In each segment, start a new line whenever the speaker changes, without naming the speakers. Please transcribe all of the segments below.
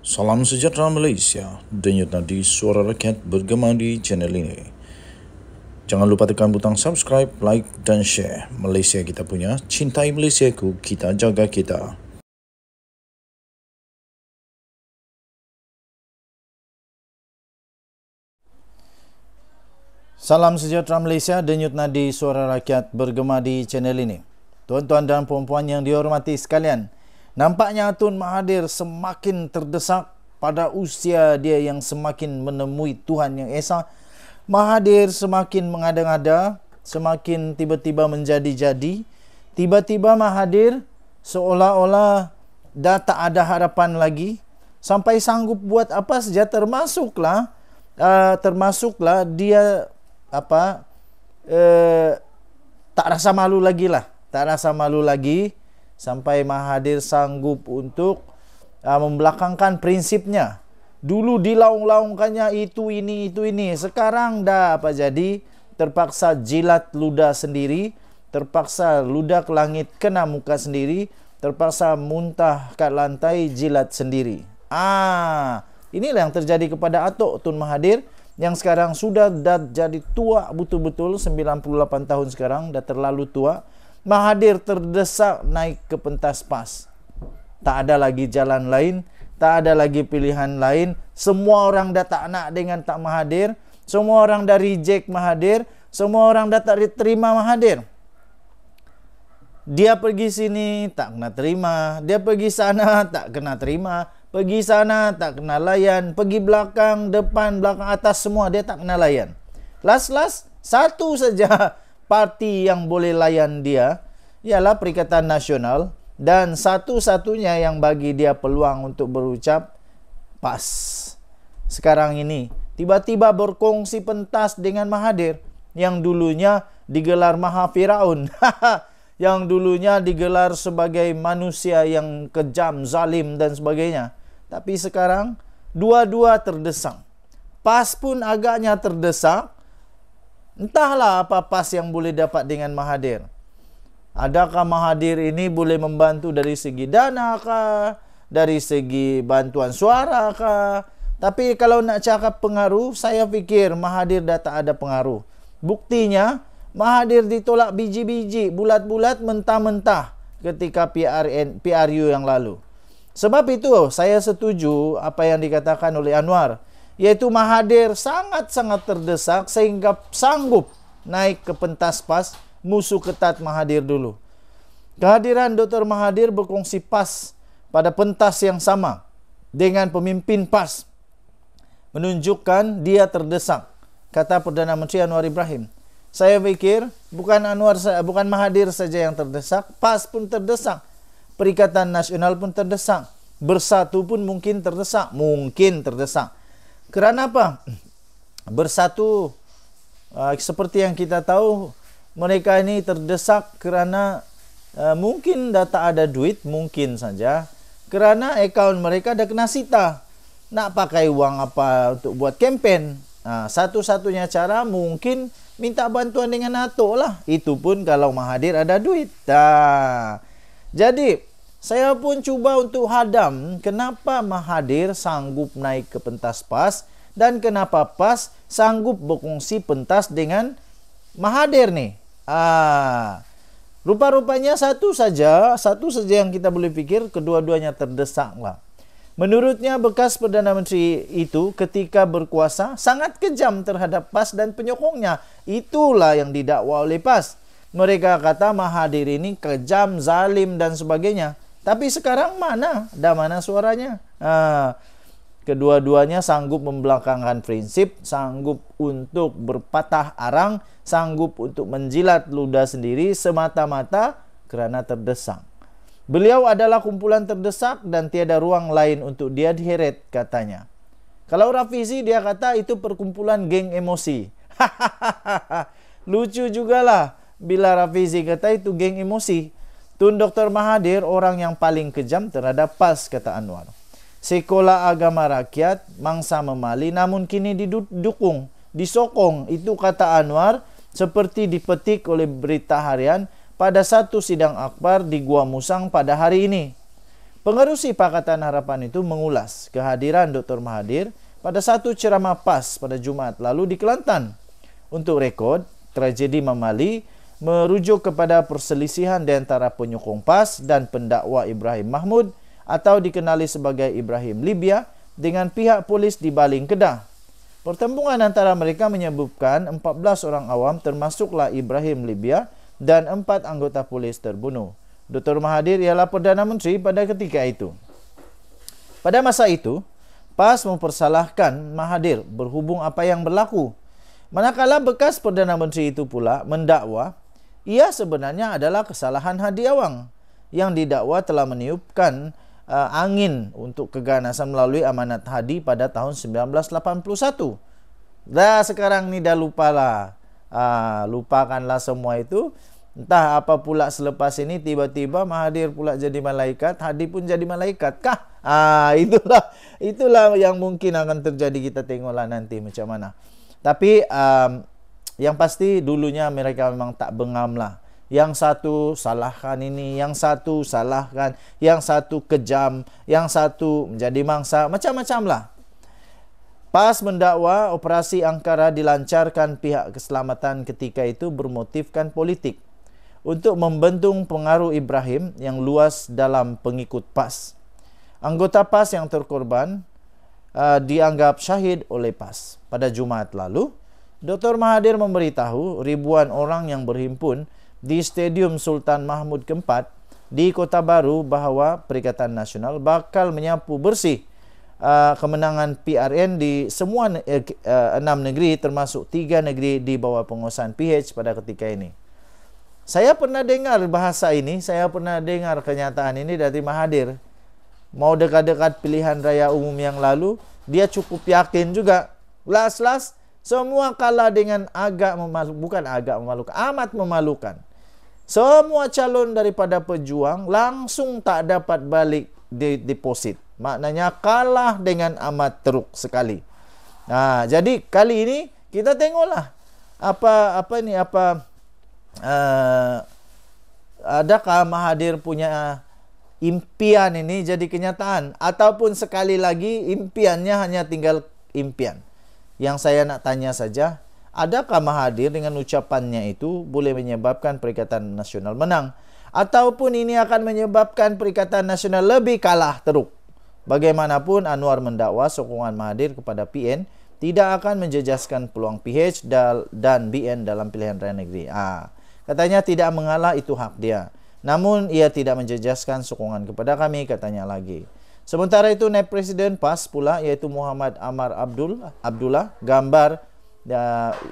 Salam sejahtera Malaysia, denyut nadi suara rakyat bergema di channel ini. Jangan lupa tekan butang subscribe, like dan share. Malaysia kita punya, cintai Malaysiaku, kita jaga kita. Salam sejahtera Malaysia, denyut nadi suara rakyat bergema di channel ini. Tuan-tuan dan puan-puan yang dihormati sekalian, nampaknya Tun Mahathir semakin terdesak pada usia dia yang semakin menemui Tuhan Yang Esa. Mahathir semakin mengada-ngada, semakin tiba-tiba menjadi-jadi. Tiba-tiba Mahathir seolah-olah dah tak ada harapan lagi, sampai sanggup buat apa saja, termasuklah dia tak rasa malu lagi lah. Tak rasa malu lagi sampai Mahathir sanggup untuk membelakangkan prinsipnya. Dulu dilaung-laungkannya itu ini. Sekarang dah apa jadi? Terpaksa jilat ludah sendiri, terpaksa ludah ke langit kena muka sendiri, terpaksa muntah kat lantai jilat sendiri. Inilah yang terjadi kepada Atok Tun Mahathir yang sekarang sudah dah jadi tua betul-betul, 98 tahun sekarang, dah terlalu tua. Mahathir terdesak naik ke pentas PAS. Tak ada lagi jalan lain, tak ada lagi pilihan lain. Semua orang dah tak nak dengan tak Mahathir. Semua orang dah reject Mahathir. Semua orang dah tak terima Mahathir. Dia pergi sini tak kena terima, dia pergi sana tak kena terima, pergi sana tak kena layan, pergi belakang, depan, belakang, atas, semua dia tak kena layan. Last satu saja parti yang boleh layan dia, ialah Perikatan Nasional, dan satu-satunya yang bagi dia peluang untuk berucap PAS. Sekarang ini tiba-tiba berkongsi pentas dengan Mahathir yang dulunya digelar Maha Firaun. Yang dulunya digelar sebagai manusia yang kejam, zalim dan sebagainya. Tapi sekarang dua-dua terdesak. PAS pun agaknya terdesak. Entahlah apa PAS yang boleh dapat dengan Mahathir. Adakah Mahathir ini boleh membantu dari segi dana kah? Dari segi bantuan suara kah? Tapi kalau nak cakap pengaruh, saya fikir Mahathir dah tak ada pengaruh. Buktinya, Mahathir ditolak biji-biji, bulat-bulat, mentah-mentah ketika PRU yang lalu. Sebab itu, saya setuju apa yang dikatakan oleh Anwar, yaitu Mahathir sangat-sangat terdesak sehingga sanggup naik ke pentas PAS, musuh ketat Mahathir dulu. Kehadiran Dr. Mahathir berkongsi PAS pada pentas yang sama dengan pemimpin PAS menunjukkan dia terdesak, kata Perdana Menteri Anwar Ibrahim. Saya fikir bukan Mahathir saja yang terdesak, PAS pun terdesak, Perikatan Nasional pun terdesak, Bersatu pun mungkin terdesak. Kerana apa? Bersatu, seperti yang kita tahu, mereka ini terdesak kerana mungkin dah tak ada duit, mungkin saja. Kerana akaun mereka dah kena sita. Nak pakai uang apa untuk buat kempen? Satu-satunya cara mungkin minta bantuan dengan Atok lah. Itu pun kalau Mahathir ada duit. Jadi, saya pun cuba untuk hadam kenapa Mahathir sanggup naik ke pentas PAS dan kenapa PAS sanggup berkongsi pentas dengan Mahathir nih. Rupa-rupanya satu saja yang kita boleh fikir, kedua-duanya terdesak lah. Menurutnya bekas Perdana Menteri itu ketika berkuasa sangat kejam terhadap PAS dan penyokongnya. Itulah yang didakwa oleh PAS. Mereka kata Mahathir ini kejam, zalim dan sebagainya. Tapi sekarang mana? Dah mana suaranya? Kedua-duanya sanggup membelakangkan prinsip, sanggup untuk berpatah arang, sanggup untuk menjilat ludah sendiri semata-mata kerana terdesak. Beliau adalah kumpulan terdesak dan tiada ruang lain untuk dia diheret, katanya. Kalau Rafizi dia kata itu perkumpulan geng emosi. Lucu jugalah bila Rafizi kata itu geng emosi. Tun Dr. Mahathir orang yang paling kejam terhadap PAS, kata Anwar. Sekolah agama rakyat, mangsa memali, namun kini didukung, disokong. Itu kata Anwar, seperti dipetik oleh Berita Harian pada satu sidang akbar di Gua Musang pada hari ini. Pengerusi Pakatan Harapan itu mengulas kehadiran Dr. Mahathir pada satu ceramah PAS pada Jumaat lalu di Kelantan. Untuk rekod, tragedi Mamali merujuk kepada perselisihan di antara penyokong PAS dan pendakwa Ibrahim Mahmud atau dikenali sebagai Ibrahim Libya dengan pihak polis di Baling, Kedah. Pertempuran antara mereka menyebabkan 14 orang awam termasuklah Ibrahim Libya dan 4 anggota polis terbunuh. Dr. Mahathir ialah Perdana Menteri pada ketika itu. Pada masa itu, PAS mempersalahkan Mahathir berhubung apa yang berlaku. Manakala bekas Perdana Menteri itu pula mendakwa, ia sebenarnya adalah kesalahan Hadi Awang yang didakwa telah meniupkan angin untuk keganasan melalui amanat Hadi pada tahun 1981. Dah sekarang ni dah lupalah. Lupakanlah semua itu. Entah apa pula selepas ini tiba-tiba Mahathir pula jadi malaikat, Hadi pun jadi malaikat kah? Itulah yang mungkin akan terjadi, kita tengoklah nanti macam mana. Tapi yang pasti dulunya mereka memang tak bengam lah. Yang satu salahkan ini, yang satu salahkan, yang satu kejam, yang satu menjadi mangsa, macam-macam lah. PAS mendakwa operasi Angkara dilancarkan pihak keselamatan ketika itu bermotifkan politik untuk membendung pengaruh Ibrahim yang luas dalam pengikut PAS. Anggota PAS yang terkorban dianggap syahid oleh PAS. Pada Jumaat lalu, Dr. Mahathir memberitahu ribuan orang yang berhimpun di Stadium Sultan Mahmud keempat di Kota Baru bahawa Perikatan Nasional bakal menyapu bersih kemenangan PRN di semua 6 negeri termasuk 3 negeri di bawah penguasaan PH pada ketika ini. Saya pernah dengar bahasa ini, saya pernah dengar kenyataan ini dari Mahathir. Mau dekat-dekat pilihan raya umum yang lalu, dia cukup yakin juga. Las-las, semua kalah dengan amat memalukan. Semua calon daripada pejuang langsung tak dapat balik deposit. Maknanya kalah dengan amat teruk sekali. Jadi kali ini kita tengoklah adakah Mahathir punya impian ini jadi kenyataan, ataupun sekali lagi impiannya hanya tinggal impian. Yang saya nak tanya saja, adakah Mahathir dengan ucapannya itu boleh menyebabkan Perikatan Nasional menang, ataupun ini akan menyebabkan Perikatan Nasional lebih kalah teruk? Bagaimanapun, Anwar mendakwa sokongan Mahathir kepada PN tidak akan menjejaskan peluang PH dan BN dalam pilihan raya negeri. Katanya tidak mengalah, itu hak dia. Namun ia tidak menjejaskan sokongan kepada kami, katanya lagi. Sementara itu, naib Presiden PAS pula iaitu Muhammad Amar Abdullah, gambar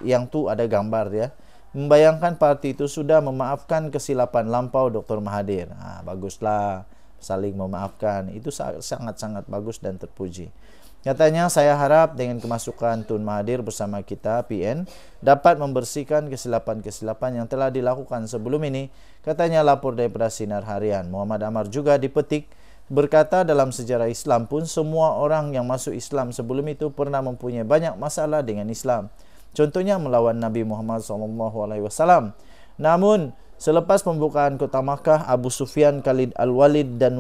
yang tu ada gambar dia, membayangkan parti itu sudah memaafkan kesilapan lampau Dr. Mahathir. Baguslah saling memaafkan. Itu sangat-sangat bagus dan terpuji. Katanya, saya harap dengan kemasukan Tun Mahathir bersama kita PN dapat membersihkan kesilapan-kesilapan yang telah dilakukan sebelum ini. Katanya lapor daripada Sinar Harian. Muhammad Amar juga dipetik berkata, dalam sejarah Islam pun semua orang yang masuk Islam sebelum itu pernah mempunyai banyak masalah dengan Islam. Contohnya melawan Nabi Muhammad SAW. Namun selepas pembukaan kota Makkah, Abu Sufyan, Khalid Al-Walid dan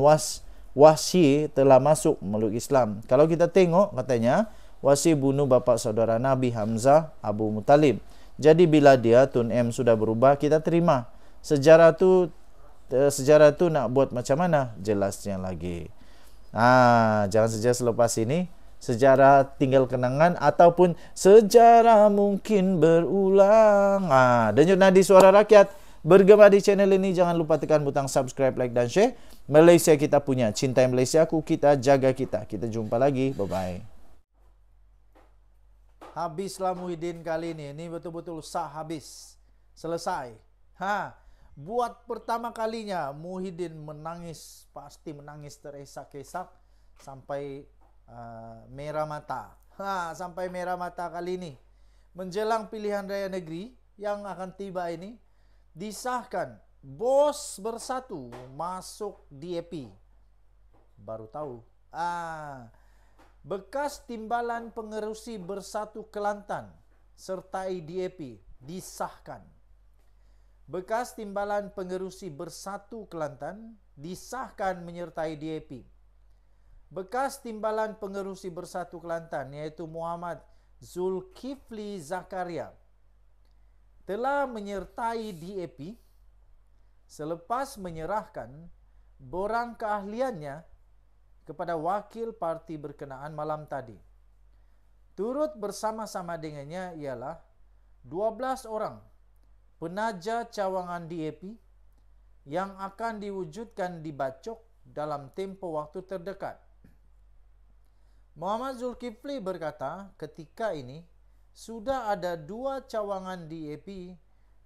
Wahsy telah masuk meluk Islam. Kalau kita tengok, katanya Wahsy bunuh bapa saudara Nabi Hamzah, Abu Muttalib. Jadi bila dia Tun M sudah berubah, kita terima. Sejarah tu nak buat macam mana? Jelasnya lagi. Jangan saja selepas ini sejarah tinggal kenangan ataupun sejarah mungkin berulang. Denyut nadi suara rakyat bergema di channel ini. Jangan lupa tekan butang subscribe, like dan share. Malaysia kita punya, cintai Malaysiaku, kita jaga kita. Kita jumpa lagi, bye-bye. Habislah Muhyiddin kali ini betul-betul sah habis. Selesai. Buat pertama kalinya Muhyiddin menangis, pasti menangis teresak-esak sampai merah mata. Sampai merah mata kali ini. Menjelang pilihan raya negeri yang akan tiba ini, disahkan BOS Bersatu masuk DAP. Baru tahu. Bekas timbalan pengerusi Bersatu Kelantan sertai DAP disahkan. Bekas Timbalan Pengerusi Bersatu Kelantan disahkan menyertai DAP. Bekas Timbalan Pengerusi Bersatu Kelantan iaitu Muhammad Zulkifli Zakaria telah menyertai DAP selepas menyerahkan borang keahliannya kepada wakil parti berkenaan malam tadi. Turut bersama-sama dengannya ialah 12 orang penaja cawangan DAP yang akan diwujudkan di Bacok dalam tempoh waktu terdekat. Muhammad Zulkifli berkata ketika ini sudah ada 2 cawangan DAP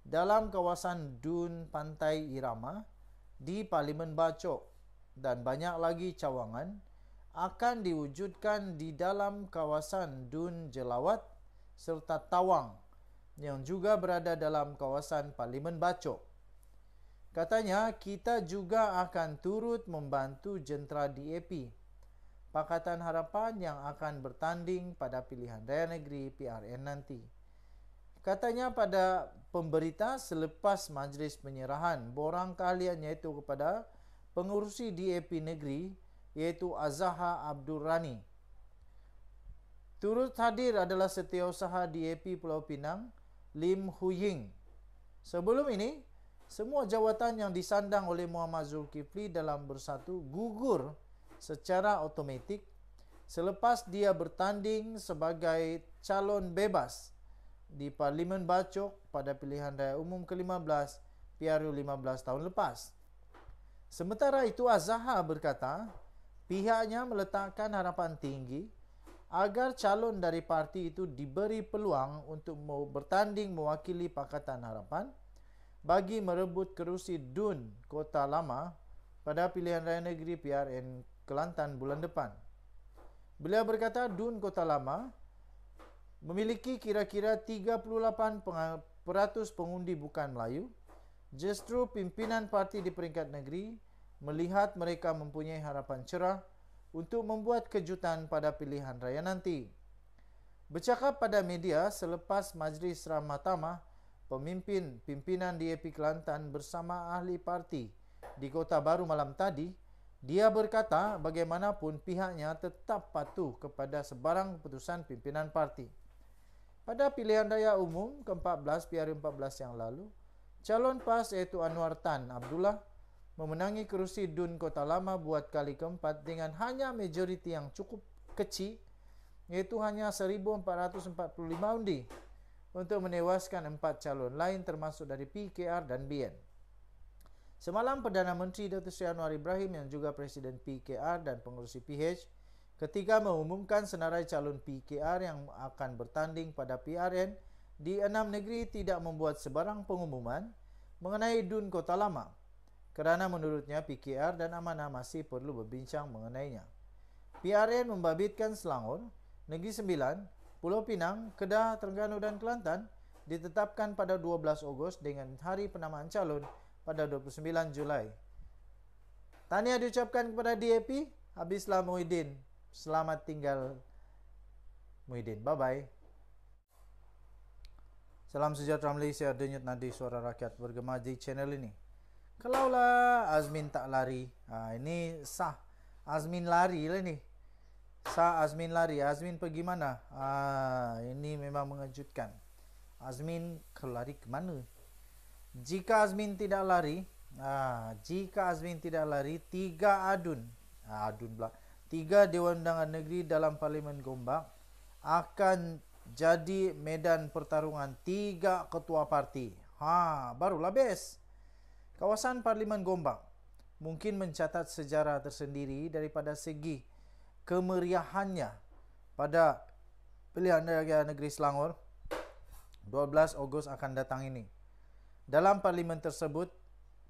dalam kawasan Dun Pantai Irama di Parlimen Bacok dan banyak lagi cawangan akan diwujudkan di dalam kawasan Dun Jelawat serta Tawang yang juga berada dalam kawasan Parlimen Bacok. Katanya, kita juga akan turut membantu jentera DAP, Pakatan Harapan yang akan bertanding pada pilihan raya negeri PRN nanti. Katanya pada pemberita selepas majlis penyerahan borang keahlian iaitu kepada pengurusi DAP negeri iaitu Azaha Abdul Rani. Turut hadir adalah Setiausaha DAP Pulau Pinang Lim Hu Ying. Sebelum ini, semua jawatan yang disandang oleh Muhammad Zulkifli dalam Bersatu gugur secara automatik selepas dia bertanding sebagai calon bebas di Parlimen Bacok pada pilihan raya umum ke-15 PRU 15 tahun lepas. Sementara itu, Azaha berkata pihaknya meletakkan harapan tinggi agar calon dari parti itu diberi peluang untuk bertanding mewakili Pakatan Harapan bagi merebut kerusi Dun Kota Lama pada pilihan raya negeri PRN Kelantan bulan depan. Beliau berkata Dun Kota Lama memiliki kira-kira 38% pengundi bukan Melayu. Justru pimpinan parti di peringkat negeri melihat mereka mempunyai harapan cerah untuk membuat kejutan pada pilihan raya nanti. Bercakap pada media selepas majlis ramah tamah pimpinan DAP Kelantan bersama ahli parti di Kota Baru malam tadi, dia berkata bagaimanapun pihaknya tetap patuh kepada sebarang keputusan pimpinan parti. Pada pilihan raya umum ke-14 PRU 14 yang lalu, calon PAS iaitu Anwar Tan Abdullah memenangi kerusi Dun Kota Lama buat kali keempat dengan hanya majoriti yang cukup kecil, iaitu hanya 1,445 undi untuk menewaskan 4 calon lain termasuk dari PKR dan BN. Semalam Perdana Menteri Datuk Seri Anwar Ibrahim yang juga Presiden PKR dan pengurusi PH ketika mengumumkan senarai calon PKR yang akan bertanding pada PRN di 6 negeri tidak membuat sebarang pengumuman mengenai Dun Kota Lama, kerana menurutnya PKR dan Amanah masih perlu berbincang mengenainya. PRN membabitkan Selangor, Negeri Sembilan, Pulau Pinang, Kedah, Terengganu dan Kelantan ditetapkan pada 12 Ogos dengan hari penamaan calon pada 29 Julai. Tahniah diucapkan kepada DAP. Habislah Muhyiddin. Selamat tinggal Muhyiddin. Bye-bye. Salam sejahtera Malaysia. Denyut nadi suara rakyat bergema di channel ini. Kalaulah Azmin tak lari. Ini sah. Azmin lari lah ni. Sah Azmin lari. Azmin pergi mana? Ini memang mengejutkan. Azmin kalau lari ke mana? Jika Azmin tidak lari, 3 adun pula. 3 Dewan Undangan Negeri dalam Parlimen Gombak akan jadi medan pertarungan 3 ketua parti. Barulah best. Kawasan Parlimen Gombak mungkin mencatat sejarah tersendiri daripada segi kemeriahannya pada pilihan raya negeri Selangor 12 Ogos akan datang ini. Dalam parlimen tersebut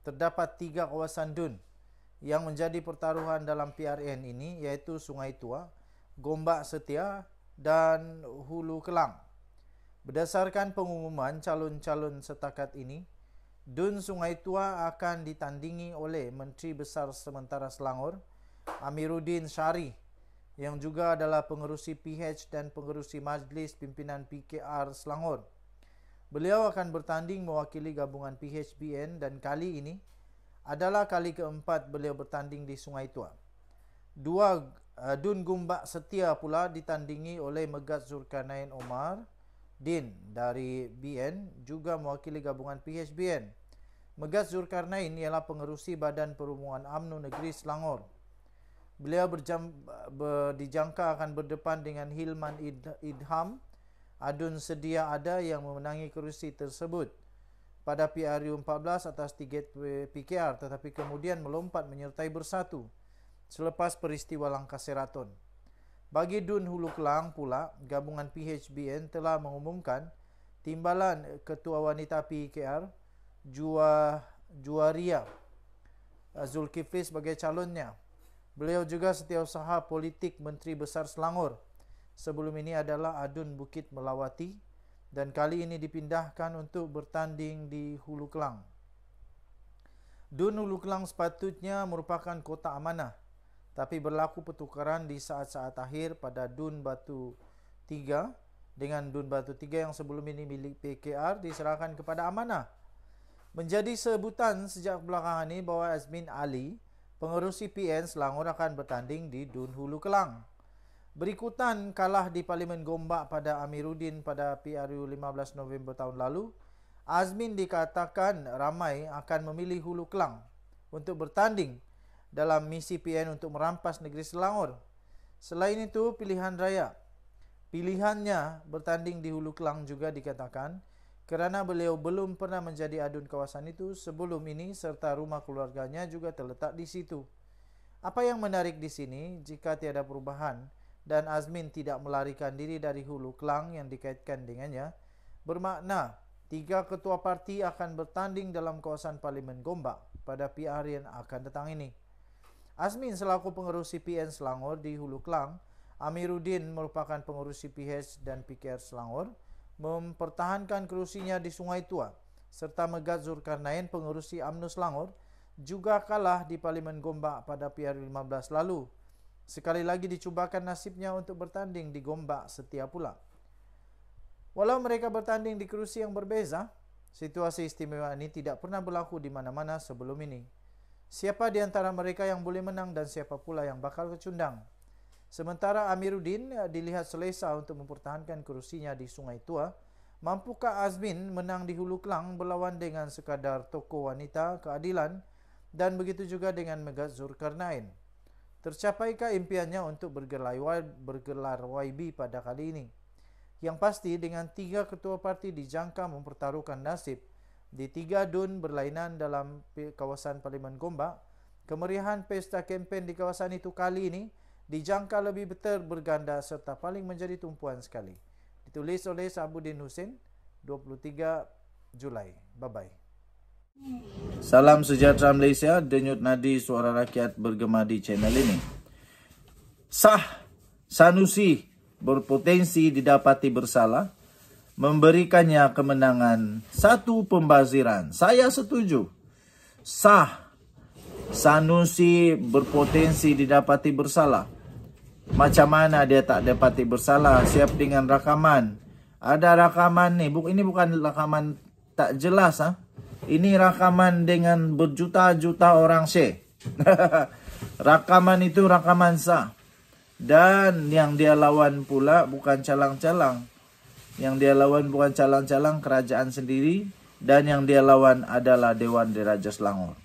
terdapat 3 kawasan Dun yang menjadi pertaruhan dalam PRN ini, iaitu Sungai Tua, Gombak Setia dan Hulu Kelang. Berdasarkan pengumuman calon-calon setakat ini, Dun Sungai Tua akan ditandingi oleh Menteri Besar Sementara Selangor, Amiruddin Syari, yang juga adalah pengerusi PH dan pengerusi Majlis Pimpinan PKR Selangor. Beliau akan bertanding mewakili gabungan PHBN dan kali ini adalah kali keempat beliau bertanding di Sungai Tua. Dun Gombak Setia pula ditandingi oleh Megat Zulkarnain Omar Din dari BN, juga mewakili gabungan PHBN. Megat Zulkarnain ialah pengerusi Badan Perhubungan UMNO Negeri Selangor. Beliau dijangka akan berdepan dengan Hilman Idham Adun Sedia Ada yang memenangi kerusi tersebut pada PRU 14 atas tiket PKR, tetapi kemudian melompat menyertai Bersatu selepas peristiwa Langkah Seraton. Bagi Dun Hulu Kelang pula, gabungan PHBN telah mengumumkan timbalan Ketua Wanita PKR Juwaria Zulkifli sebagai calonnya. Beliau juga setiausaha politik Menteri Besar Selangor. Sebelum ini adalah Adun Bukit Melawati dan kali ini dipindahkan untuk bertanding di Hulu Kelang. Dun Hulu Kelang sepatutnya merupakan kota amanah, tapi berlaku pertukaran di saat-saat akhir pada Dun Batu 3 dengan Dun Batu 3 yang sebelum ini milik PKR diserahkan kepada amanah. Menjadi sebutan sejak belakangan ini bahwa Azmin Ali, pengerusi PN Selangor, akan bertanding di Dun Hulu Kelang. Berikutan kalah di Parlimen Gombak pada Amiruddin pada PRU 15 November tahun lalu, Azmin dikatakan ramai akan memilih Hulu Kelang untuk bertanding dalam misi PN untuk merampas negeri Selangor. Selain itu, pilihannya bertanding di Hulu Kelang juga dikatakan kerana beliau belum pernah menjadi adun kawasan itu sebelum ini serta rumah keluarganya juga terletak di situ. Apa yang menarik di sini, jika tiada perubahan dan Azmin tidak melarikan diri dari Hulu Kelang yang dikaitkan dengannya, bermakna 3 ketua parti akan bertanding dalam kawasan Parlimen Gombak pada PR yang akan datang ini. Azmin selaku pengerusi PN Selangor di Hulu Kelang, Amiruddin merupakan pengerusi PH dan PKR Selangor, mempertahankan kerusinya di Sungai Tua, serta Megat Zulkarnain, pengerusi UMNO Selangor, juga kalah di Parlimen Gombak pada PR 15 lalu. Sekali lagi dicubakan nasibnya untuk bertanding di Gombak Setia pula. Walau mereka bertanding di kerusi yang berbeza, situasi istimewa ini tidak pernah berlaku di mana-mana sebelum ini. Siapa di antara mereka yang boleh menang dan siapa pula yang bakal kecundang? Sementara Amiruddin dilihat selesa untuk mempertahankan kerusinya di Sungai Tua, mampukah Azmin menang di Hulu Kelang berlawan dengan sekadar tokoh wanita keadilan dan begitu juga dengan Megat Zulkarnain? Tercapaikah impiannya untuk bergelar YB pada kali ini? Yang pasti dengan 3 ketua parti dijangka mempertaruhkan nasib di 3 dun berlainan dalam kawasan Parlimen Gombak, kemeriahan pesta kempen di kawasan itu kali ini dijangka lebih betul berganda serta paling menjadi tumpuan sekali. Ditulis oleh Sabuddin Hussein, 23 Julai. Bye-bye. Salam sejahtera Malaysia, denyut nadi suara rakyat bergema di channel ini. Sah Sanusi berpotensi didapati bersalah, memberikannya kemenangan satu pembaziran. Saya setuju. Sah Sanusi berpotensi didapati bersalah. Macam mana dia tak dapati bersalah? Siap dengan rakaman. Ada rakaman ni. Ini bukan rakaman tak jelas. Ini rakaman dengan berjuta-juta orang share. Rakaman itu rakaman sah. Dan yang dia lawan pula bukan calang-calang. Yang dia lawan bukan calang-calang kerajaan sendiri. Dan yang dia lawan adalah Dewan Diraja Selangor.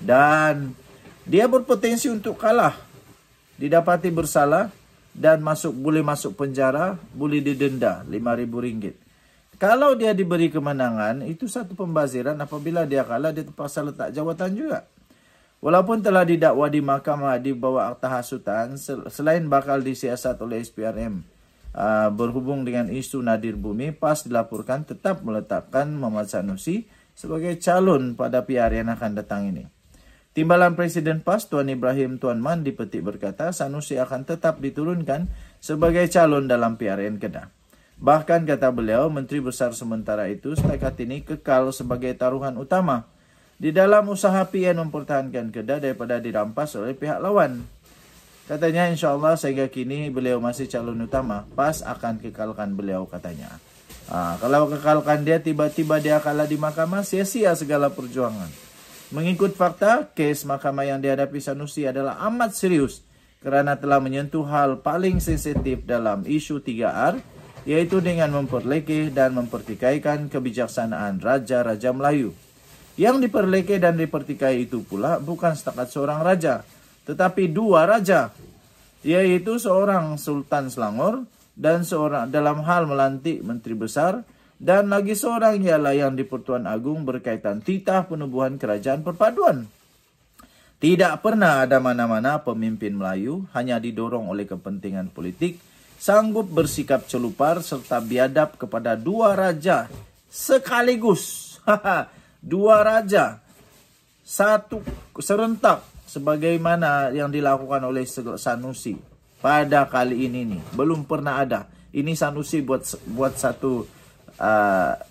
Dan dia berpotensi untuk kalah. Didapati bersalah dan boleh masuk penjara, boleh didenda RM5,000. Kalau dia diberi kemenangan, itu satu pembaziran. Apabila dia kalah, dia terpaksa letak jawatan juga. Walaupun telah didakwa di mahkamah di bawah akta hasutan, selain bakal disiasat oleh SPRM berhubung dengan isu Nadir Bumi, PAS dilaporkan tetap meletakkan Muhammad Sanusi sebagai calon pada PR yang akan datang ini. Timbalan Presiden PAS Tuan Ibrahim Tuan Man dipetik berkata Sanusi akan tetap diturunkan sebagai calon dalam PRN Kedah. Bahkan kata beliau, Menteri Besar sementara itu setakat ini kekal sebagai taruhan utama di dalam usaha PN mempertahankan Kedah daripada dirampas oleh pihak lawan. Katanya insyaAllah sehingga kini beliau masih calon utama, PAS akan kekalkan beliau katanya. Kalau kekalkan dia, tiba-tiba dia kalah di mahkamah, sia-sia segala perjuangan. Mengikut fakta, kes mahkamah yang dihadapi Sanusi adalah amat serius kerana telah menyentuh hal paling sensitif dalam isu 3R, yaitu dengan memperlekeh dan mempertikaikan kebijaksanaan raja-raja Melayu. Yang diperlekeh dan dipertikai itu pula bukan setakat seorang raja, tetapi dua raja, yaitu seorang Sultan Selangor dan seorang dalam hal melantik menteri besar, dan lagi seorang ialah yang di Pertuan Agung berkaitan titah penubuhan kerajaan perpaduan. Tidak pernah ada mana-mana pemimpin Melayu hanya didorong oleh kepentingan politik sanggup bersikap celupar serta biadab kepada dua raja sekaligus. Dua raja, satu serentak, sebagaimana yang dilakukan oleh Sanusi pada kali ini nih. Belum pernah ada. Ini Sanusi buat satu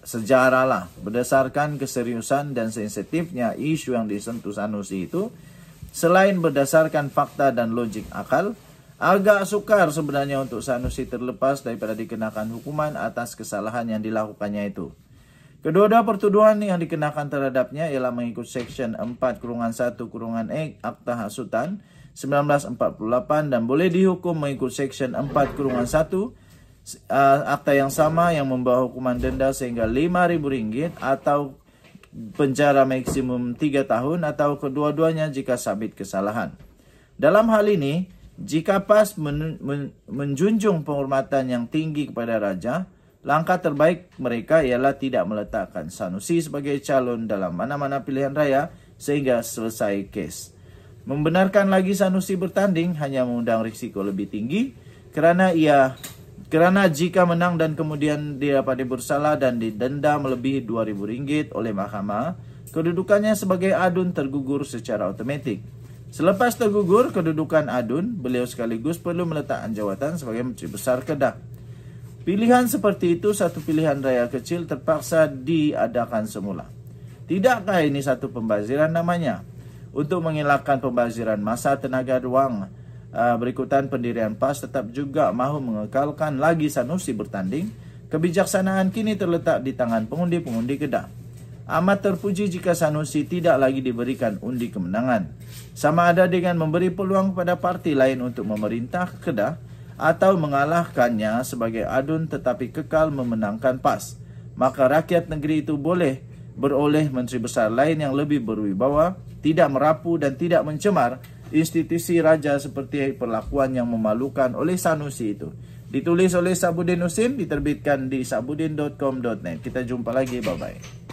sejarah lah. Berdasarkan keseriusan dan sensitifnya isu yang disentuh Sanusi itu, selain berdasarkan fakta dan logik akal, agak sukar sebenarnya untuk Sanusi terlepas daripada dikenakan hukuman atas kesalahan yang dilakukannya itu. Kedua-dua pertuduhan yang dikenakan terhadapnya ialah mengikut Seksyen 4-1-E Akta Hasutan 1948 dan boleh dihukum mengikut Seksyen 4-1 akta yang sama yang membawa hukuman denda sehingga RM5.000 atau penjara maksimum 3 tahun atau kedua-duanya jika sabit kesalahan. Dalam hal ini, jika PAS menjunjung penghormatan yang tinggi kepada raja, langkah terbaik mereka ialah tidak meletakkan Sanusi sebagai calon dalam mana-mana pilihan raya sehingga selesai kes. Membenarkan lagi Sanusi bertanding hanya mengundang risiko lebih tinggi kerana jika menang dan kemudian didapati bersalah dan didenda melebihi RM2.000 oleh mahkamah, kedudukannya sebagai adun tergugur secara otomatik. Selepas tergugur kedudukan adun, beliau sekaligus perlu meletakkan jawatan sebagai Menteri Besar Kedah. Pilihan seperti itu satu pilihan raya kecil terpaksa diadakan semula. Tidakkah ini satu pembaziran namanya? Untuk mengelakkan pembaziran masa tenaga ruang berikutan pendirian PAS tetap juga mahu mengekalkan lagi Sanusi bertanding, kebijaksanaan kini terletak di tangan pengundi-pengundi Kedah. Amat terpuji jika Sanusi tidak lagi diberikan undi kemenangan. Sama ada dengan memberi peluang kepada parti lain untuk memerintah Kedah atau mengalahkannya sebagai adun tetapi kekal memenangkan PAS. Maka rakyat negeri itu boleh beroleh menteri besar lain yang lebih berwibawa, tidak merapu dan tidak mencemar institusi raja seperti perlakuan yang memalukan oleh Sanusi itu. Ditulis oleh Sabudin Husin, diterbitkan di sabudin.com.net. Kita jumpa lagi, bye-bye.